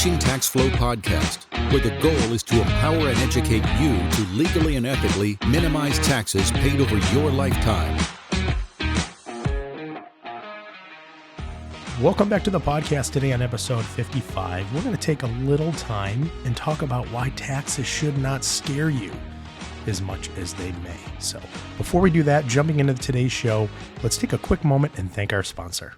Teaching Tax Flow podcast, where the goal is to empower and educate you to legally and ethically minimize taxes paid over your lifetime. Welcome back to the podcast. Today on episode 55, we're going to take a little time and talk about why taxes should not scare you as much as they may. So before we do that, jumping into today's show, let's take a quick moment and thank our sponsor.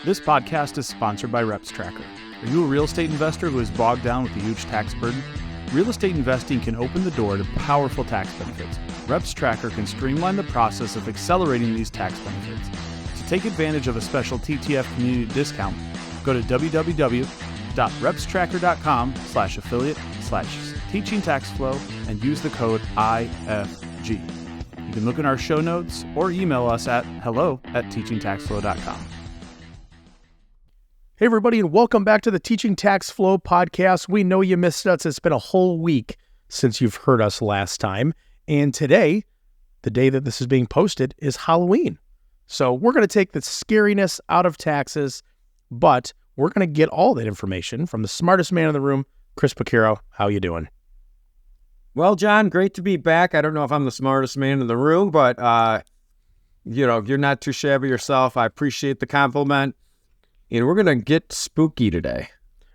This podcast is sponsored by Reps Tracker. Are you a real estate investor who is bogged down with a huge tax burden? Real estate investing can open the door to powerful tax benefits. Reps Tracker can streamline the process of accelerating these tax benefits. To take advantage of a special TTF community discount, go to www.repstracker.com/affiliate/teachingtaxflow and use the code IFG. You can look in our show notes or email us at hello@teachingtaxflow.com. Hey everybody, and welcome back to the Teaching Tax Flow podcast. We know you missed us. It's been a whole week since you've heard us last time. And today, the day that this is being posted, is Halloween. So we're going to take the scariness out of taxes, but we're going to get all that information from the smartest man in the room, Chris Picaro. How you doing? Well, John, great to be back. I don't know if I'm the smartest man in the room, but, you're not too shabby yourself. I appreciate the compliment. And we're going to get spooky today.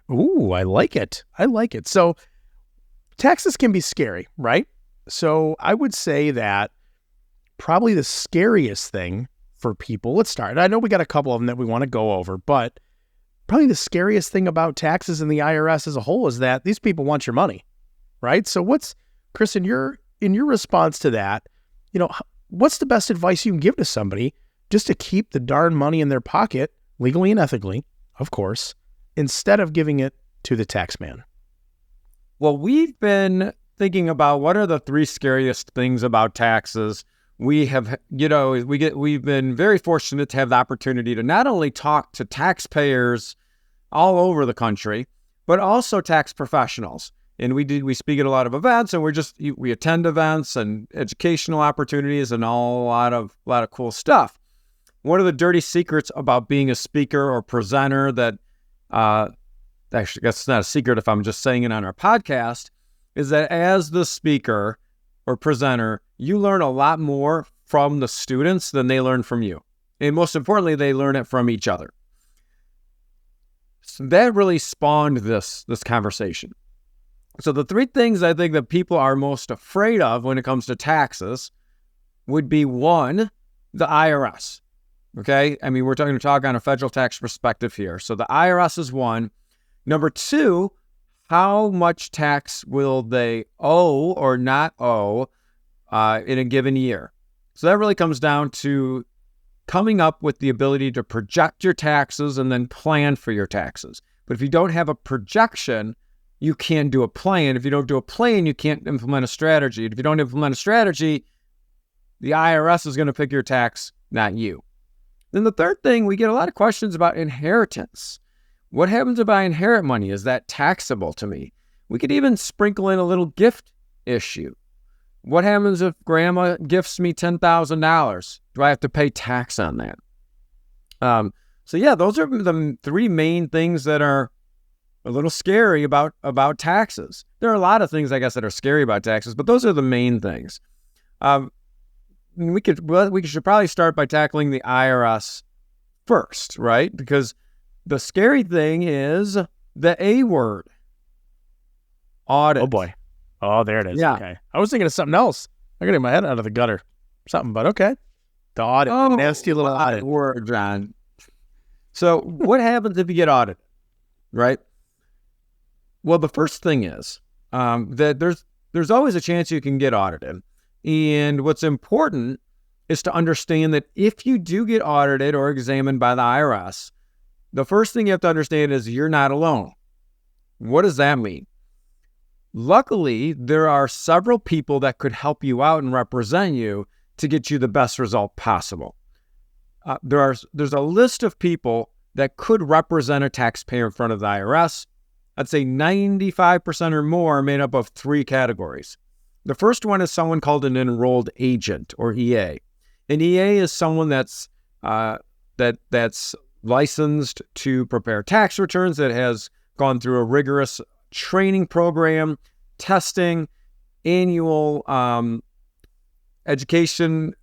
Ooh, I like it. So taxes can be scary, right? So I would say that probably the scariest thing for people, let's start. I know we got a couple of them that we want to go over, but probably the scariest thing about taxes and the IRS as a whole is that these people want your money, right? So Chris, in your response to that, what's the best advice you can give to somebody just to keep the darn money in their pocket, legally and ethically, of course, instead of giving it to the tax man? Well, we've been thinking about what are the three scariest things about taxes. We have, we've been very fortunate to have the opportunity to not only talk to taxpayers all over the country, but also tax professionals. And we speak at a lot of events, and we attend events and educational opportunities and a lot of cool stuff. One of the dirty secrets about being a speaker or presenter that, actually, that's not a secret if I'm just saying it on our podcast, is that as the speaker or presenter, you learn a lot more from the students than they learn from you. And most importantly, they learn it from each other. So that really spawned this conversation. So the three things I think that people are most afraid of when it comes to taxes would be, one, the IRS. Okay? I mean, we're going to talk on a federal tax perspective here. So the IRS is one. Number two, how much tax will they owe or not owe in a given year? So that really comes down to coming up with the ability to project your taxes and then plan for your taxes. But if you don't have a projection, you can't do a plan. If you don't do a plan, you can't implement a strategy. And if you don't implement a strategy, the IRS is going to pick your tax, not you. Then the third thing, we get a lot of questions about inheritance. What happens if I inherit money? Is that taxable to me? We could even sprinkle in a little gift issue. What happens if grandma gifts me $10,000? Do I have to pay tax on that? Those are the three main things that are a little scary about taxes. There are a lot of things, I guess, that are scary about taxes, but those are the main things. We should probably start by tackling the IRS first, right? Because the scary thing is the A word. Audit. Oh boy. Oh, there it is. Yeah. Okay. I was thinking of something else. I got to get my head out of the gutter. Something, but okay. The audit. Oh, nasty little audit. Word, John. So what happens if you get audited, right? Well, the first thing is that there's always a chance you can get audited. And what's important is to understand that if you do get audited or examined by the IRS, the first thing you have to understand is you're not alone. What does that mean? Luckily, there are several people that could help you out and represent you to get you the best result possible. There's a list of people that could represent a taxpayer in front of the IRS. I'd say 95% or more are made up of three categories. The first one is someone called an enrolled agent, or EA. An EA is someone that's licensed to prepare tax returns, that has gone through a rigorous training program, testing, annual education,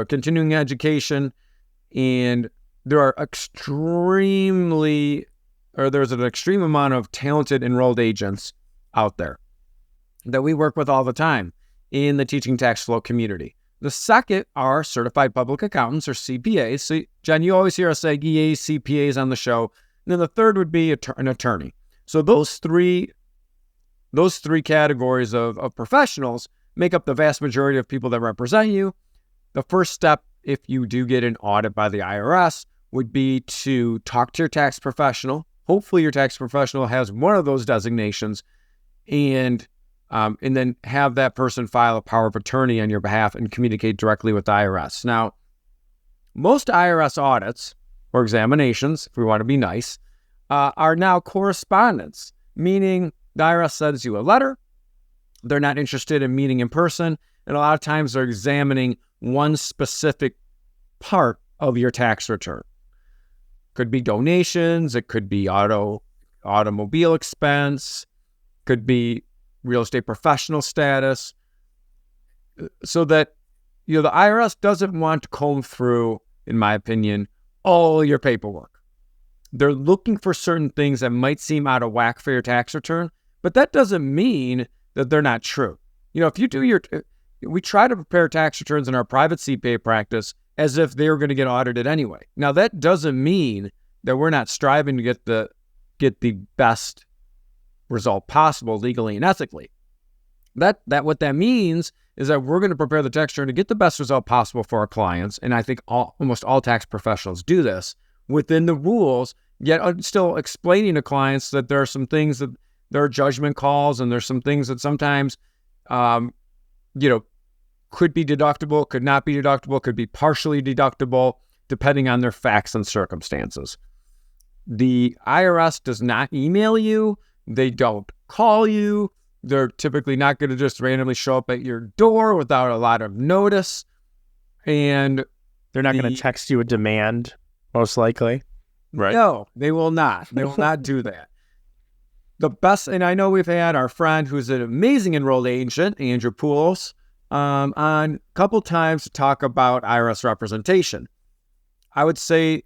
continuing education, and there's an extreme amount of talented enrolled agents out there that we work with all the time in the teaching tax flow community. The second are certified public accountants, or CPAs. So, Jen, you always hear us say EAs, CPAs on the show. And then the third would be an attorney. So those three categories of professionals make up the vast majority of people that represent you. The first step, if you do get an audit by the IRS, would be to talk to your tax professional. Hopefully your tax professional has one of those designations, and then have that person file a power of attorney on your behalf and communicate directly with the IRS. Now, most IRS audits or examinations, if we want to be nice, are now correspondence, meaning the IRS sends you a letter. They're not interested in meeting in person, and a lot of times they're examining one specific part of your tax return. Could be donations, it could be automobile expense, could be real estate professional status, so that the IRS doesn't want to comb through, in my opinion, all your paperwork. They're looking for certain things that might seem out of whack for your tax return, but that doesn't mean that they're not true. If you do we try to prepare tax returns in our private CPA practice as if they were going to get audited anyway. Now, that doesn't mean that we're not striving to get the best result possible legally and ethically. What that means is that we're going to prepare the tax return to get the best result possible for our clients, and I think almost all tax professionals do this within the rules, yet still explaining to clients that there are some things that there are judgment calls, and there's some things that sometimes could be deductible, could not be deductible, could be partially deductible, depending on their facts and circumstances. The IRS does not email you. They don't call you. They're typically not going to just randomly show up at your door without a lot of notice. And they're not going to text you a demand, most likely. Right? No, they will not. They will not do that. The best, and I know we've had our friend who's an amazing enrolled agent, Andrew Poulos, on a couple times to talk about IRS representation. I would say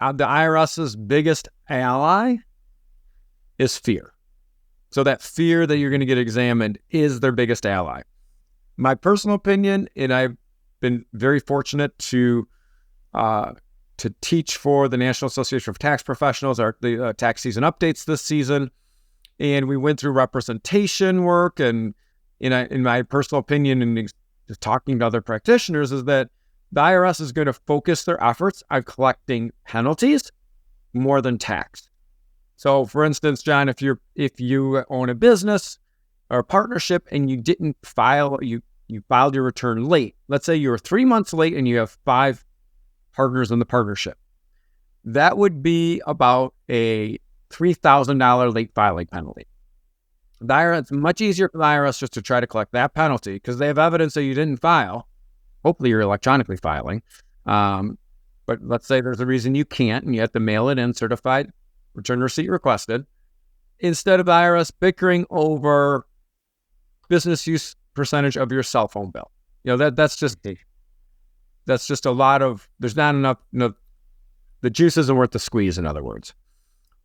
the IRS's biggest ally is fear. So that fear that you're going to get examined is their biggest ally. My personal opinion, and I've been very fortunate to teach for the National Association of Tax Professionals, the tax season updates this season, and we went through representation work. And in my personal opinion, and just talking to other practitioners, is that the IRS is going to focus their efforts on collecting penalties more than tax. So, for instance, John, if you own a business or a partnership and you didn't file, you filed your return late. Let's say you were 3 months late and you have 5 partners in the partnership. That would be about a $3,000 late filing penalty. The IRS, it's much easier for the IRS just to try to collect that penalty because they have evidence that you didn't file. Hopefully you're electronically filing. But let's say there's a reason you can't and you have to mail it in certified return receipt requested, instead of the IRS bickering over business use percentage of your cell phone bill. That's just a lot of, there's not enough, the juice isn't worth the squeeze, in other words.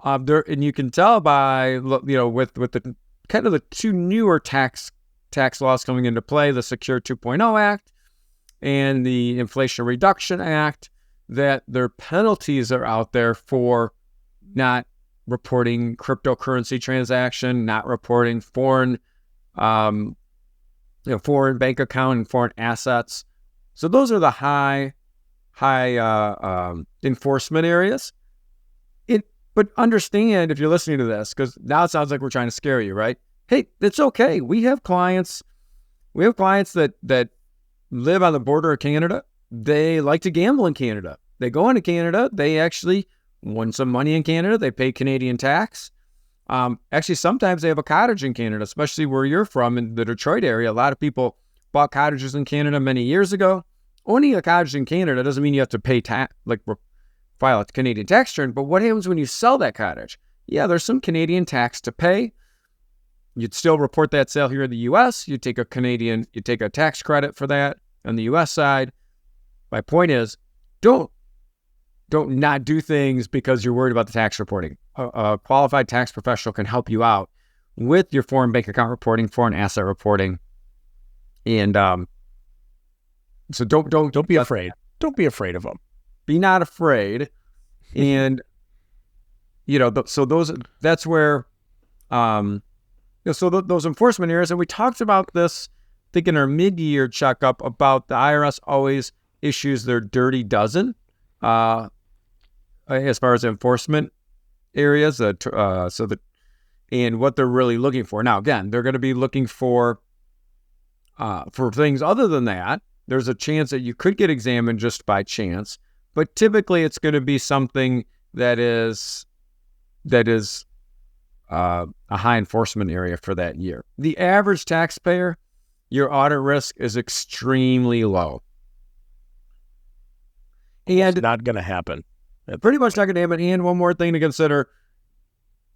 And you can tell by, with the kind of the 2 newer tax laws coming into play, the Secure 2.0 Act and the Inflation Reduction Act, that their penalties are out there for not reporting cryptocurrency transaction, not reporting foreign bank account and foreign assets. So those are the high enforcement areas. But understand, if you're listening to this, because now it sounds like we're trying to scare you, right? Hey, it's okay. We have clients that live on the border of Canada. They like to gamble in Canada. They go into Canada. They actually won some money in Canada. They pay Canadian tax. Actually, sometimes they have a cottage in Canada, especially where you're from in the Detroit area. A lot of people bought cottages in Canada many years ago. Owning a cottage in Canada doesn't mean you have to pay file a Canadian tax return. But what happens when you sell that cottage? Yeah, there's some Canadian tax to pay. You'd still report that sale here in the U.S. You take a tax credit for that on the U.S. side. My point is, don't not do things because you're worried about the tax reporting. A qualified tax professional can help you out with your foreign bank account reporting, foreign asset reporting, and so don't be afraid. Don't be afraid of them. Be not afraid, and that's where those enforcement areas, and we talked about this, I think in our mid-year checkup, about the IRS always issues their dirty dozen as far as enforcement areas, and what they're really looking for. Now, again, they're going to be looking for things other than that. There's a chance that you could get examined just by chance, but typically it's going to be something that is a high enforcement area for that year. The average taxpayer, your audit risk is extremely low. And it's not going to happen. Pretty much not going to happen. And one more thing to consider,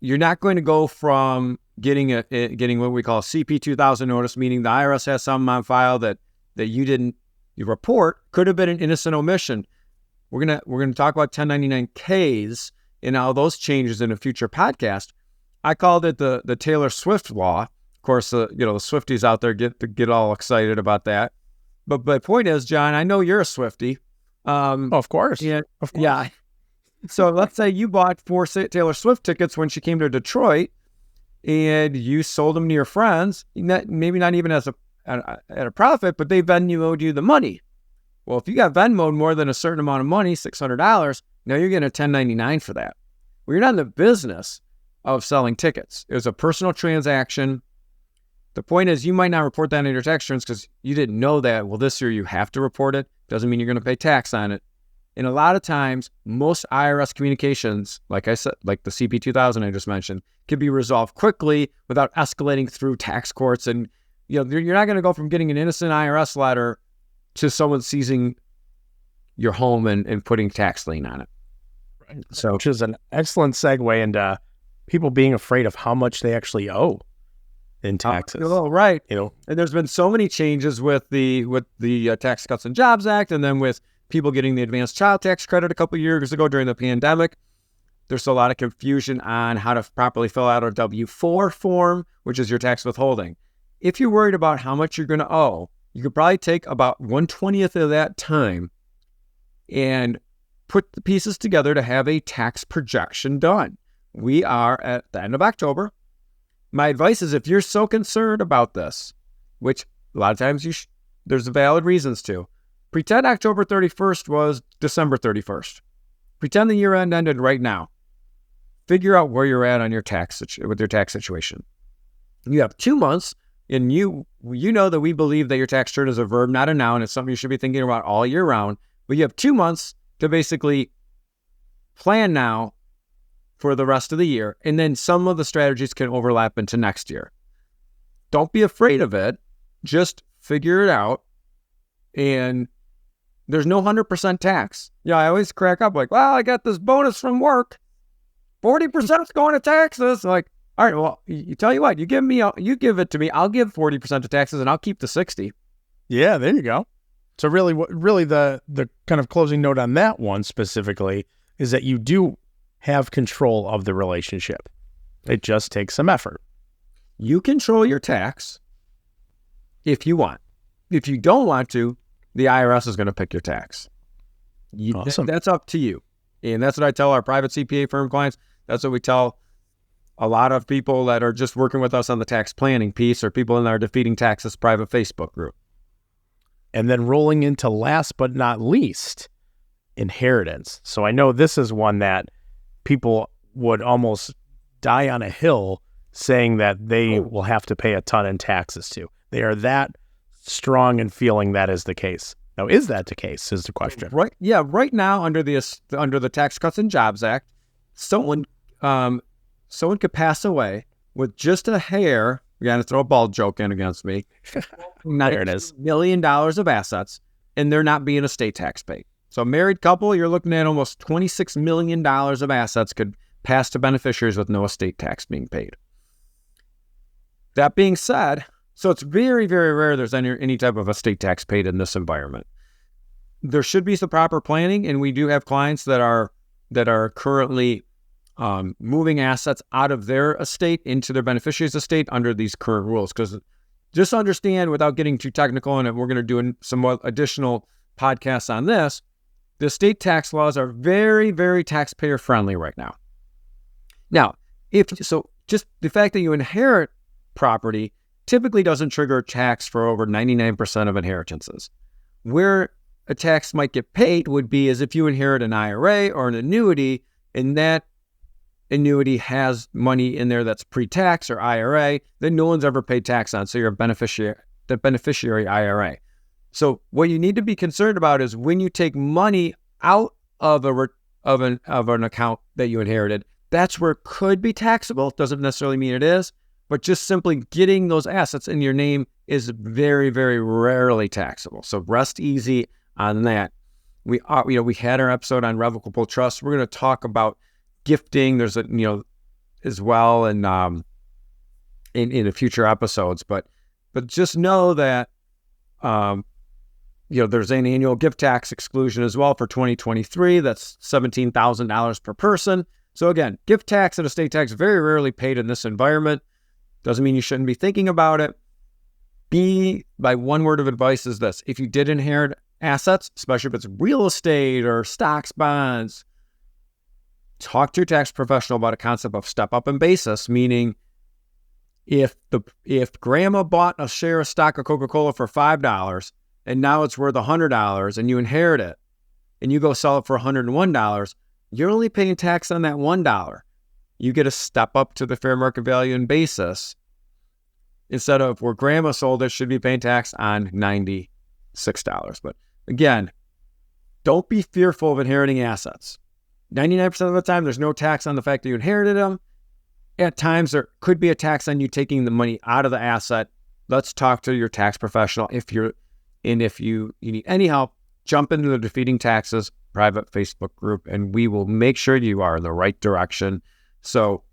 you're not going to go from getting what we call a CP 2000 notice, meaning the IRS has something on file that you report, could have been an innocent omission. We're gonna talk about 1099-Ks and how those changes in a future podcast. I called it the Taylor Swift law. Of course, the Swifties out there get all excited about that. But my point is, John, I know you're a Swiftie. Of course. Yeah, of course. Yeah. So let's say you bought 4 Taylor Swift tickets when she came to Detroit, and you sold them to your friends. Maybe not even at a profit, but they Venmo'd you the money. Well, if you got Venmo'd more than a certain amount of money, $600, now you're getting a 1099 for that. Well, you're not in the business of selling tickets. It was a personal transaction. The point is, you might not report that in your tax returns because you didn't know that. Well, this year you have to report it. Doesn't mean you're going to pay tax on it. And a lot of times, most IRS communications, like I said, like the CP 2000 I just mentioned, can be resolved quickly without escalating through tax courts. And you're not going to go from getting an innocent IRS letter to someone seizing your home and putting tax lien on it. Right. So, which is an excellent segue into people being afraid of how much they actually owe in taxes. Oh, right. And there's been so many changes with the Tax Cuts and Jobs Act, and then with people getting the advanced child tax credit a couple of years ago during the pandemic. There's a lot of confusion on how to properly fill out a W-4 form, which is your tax withholding. If you're worried about how much you're going to owe, you could probably take about 1/20th of that time and put the pieces together to have a tax projection done. We are at the end of October. My advice is, if you're so concerned about this, which a lot of times there's valid reasons to, pretend October 31st was December 31st. Pretend the year end ended right now. Figure out where you're at on your with your tax situation. You have 2 months, and you know that we believe that your tax return is a verb, not a noun. It's something you should be thinking about all year round. But you have 2 months to basically plan now for the rest of the year, and then some of the strategies can overlap into next year. Don't be afraid of it. Just figure it out. And there's no 100% tax. I always crack up like, well, I got this bonus from work. 40% is going to taxes. Like, all right, well, you tell you what, you give it to me. I'll give 40% to taxes, and I'll keep the 60. Yeah, there you go. So really the kind of closing note on that one specifically is that you do have control of the relationship. It just takes some effort. You control your tax if you want. If you don't want to, the IRS is going to pick your tax. Awesome. That's up to you. And that's what I tell our private CPA firm clients. That's what we tell a lot of people that are just working with us on the tax planning piece, or people in our Defeating Taxes private Facebook group. And then rolling into last but not least, inheritance. So I know this is one that people would almost die on a hill saying that they will have to pay a ton in taxes to. They are that strong in feeling that is the case. Now, is that the case is the question. Right. Yeah. Right now, under the Tax Cuts and Jobs Act, someone could pass away with just a hair. You're going to throw a bald joke in against me. There it is. $1 million of assets, and they're not being estate tax paid. So a married couple, you're looking at almost $26 million of assets could pass to beneficiaries with no estate tax being paid. That being said, so it's very, very rare there's any type of estate tax paid in this environment. There should be some proper planning, and we do have clients that are currently moving assets out of their estate into their beneficiary's estate under these current rules. Because just understand, without getting too technical, and we're going to do some more additional podcasts on this, the estate tax laws are very, very taxpayer friendly right now. Now, just the fact that you inherit property typically doesn't trigger tax for over 99% of inheritances. Where a tax might get paid would be as if you inherit an IRA or an annuity, and that annuity has money in there that's pre-tax or IRA that no one's ever paid tax on. So you're the beneficiary IRA. So what you need to be concerned about is when you take money out of an account that you inherited, that's where it could be taxable. Doesn't necessarily mean it is, but just simply getting those assets in your name is very, very rarely taxable. So rest easy on that. We had our episode on revocable trust. We're going to talk about gifting. There's as well, and in the future episodes. But just know that there's an annual gift tax exclusion as well for 2023. That's $17,000 per person. So again, gift tax and estate tax very rarely paid in this environment. Doesn't mean you shouldn't be thinking about it. My one word of advice is this: if you did inherit assets, especially if it's real estate or stocks, bonds, talk to your tax professional about a concept of step up in basis, meaning if grandma bought a share of stock of Coca-Cola for $5 and now it's worth $100 and you inherit it and you go sell it for $101, you're only paying tax on that $1. You get a step up to the fair market value and basis. Instead of where grandma sold it, should be paying tax on $96. But again, don't be fearful of inheriting assets. 99% of the time, there's no tax on the fact that you inherited them. At times, there could be a tax on you taking the money out of the asset. Let's talk to your tax professional. If you need any help, jump into the Defeating Taxes private Facebook group, and we will make sure you are in the right direction. So,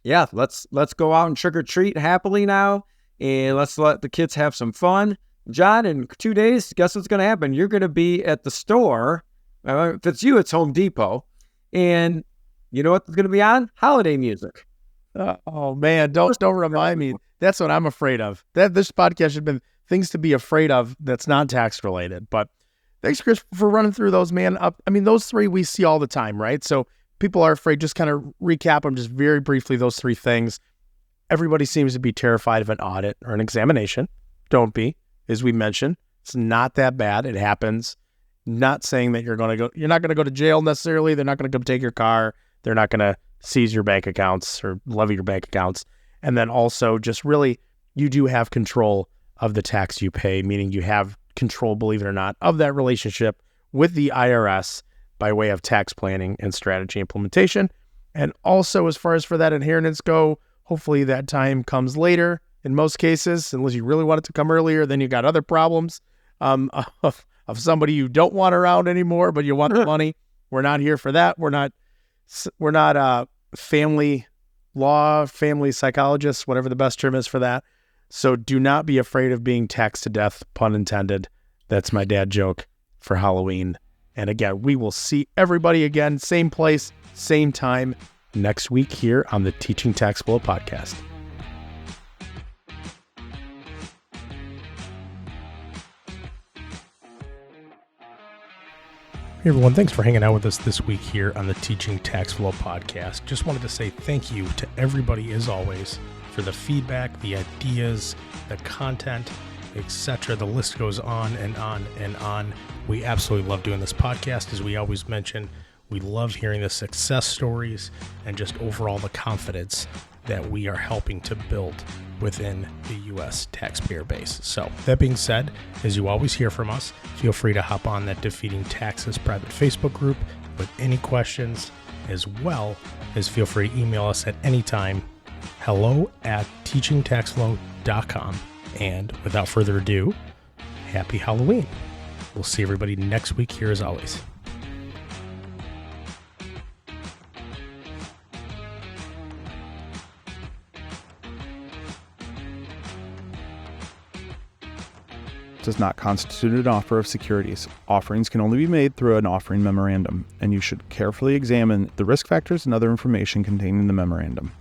yeah, let's go out and trick or treat happily now, and let's let the kids have some fun. John, in 2 days, guess what's going to happen? You're going to be at the store. If it's you, it's Home Depot. And you know what's going to be on? Holiday music. Oh man, don't remind me. That's what I'm afraid of. This podcast should have been things to be afraid of that's not tax related. But thanks, Chris, for running through those, man. Those three we see all the time, right? So people are afraid. Just kind of recap them just very briefly, those three things. Everybody seems to be terrified of an audit or an examination. Don't be. As we mentioned, it's not that bad. It happens. Not saying that you're not going to go to jail necessarily. They're not going to come take your car. They're not going to seize your bank accounts or levy your bank accounts. And then also just really, you do have control of the tax you pay, meaning you have control, believe it or not, of that relationship with the IRS by way of tax planning and strategy implementation. And also, as far as for that inheritance go, hopefully that time comes later in most cases, unless you really want it to come earlier. Then you got other problems of somebody you don't want around anymore, but you want the money. We're not here for that. We're not family law, family psychologists, whatever the best term is for that. So do not be afraid of being taxed to death, pun intended. That's my dad joke for Halloween. And again, we will see everybody again, same place, same time next week here on the Teaching Tax Flow podcast. Hey everyone, thanks for hanging out with us this week here on the Teaching Tax Flow podcast. Just wanted to say thank you to everybody, as always, for the feedback, the ideas, the content, etc. The list goes on and on and on. We absolutely love doing this podcast. As we always mention, we love hearing the success stories and just overall the confidence that we are helping to build within the U.S. taxpayer base. So that being said, as you always hear from us, feel free to hop on that Defeating Taxes private Facebook group with any questions, as well as feel free to email us at any time, hello@teachingtaxflow.com. And without further ado, happy Halloween. We'll see everybody next week here as always. Does not constitute an offer of securities. Offerings can only be made through an offering memorandum, and you should carefully examine the risk factors and other information contained in the memorandum.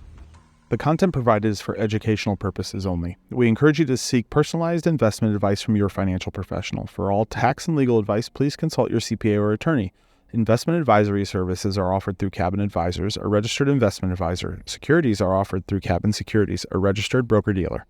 The content provided is for educational purposes only. We encourage you to seek personalized investment advice from your financial professional. For all tax and legal advice, please consult your CPA or attorney. Investment advisory services are offered through Cabin Advisors, a registered investment advisor. Securities are offered through Cabin Securities, a registered broker-dealer.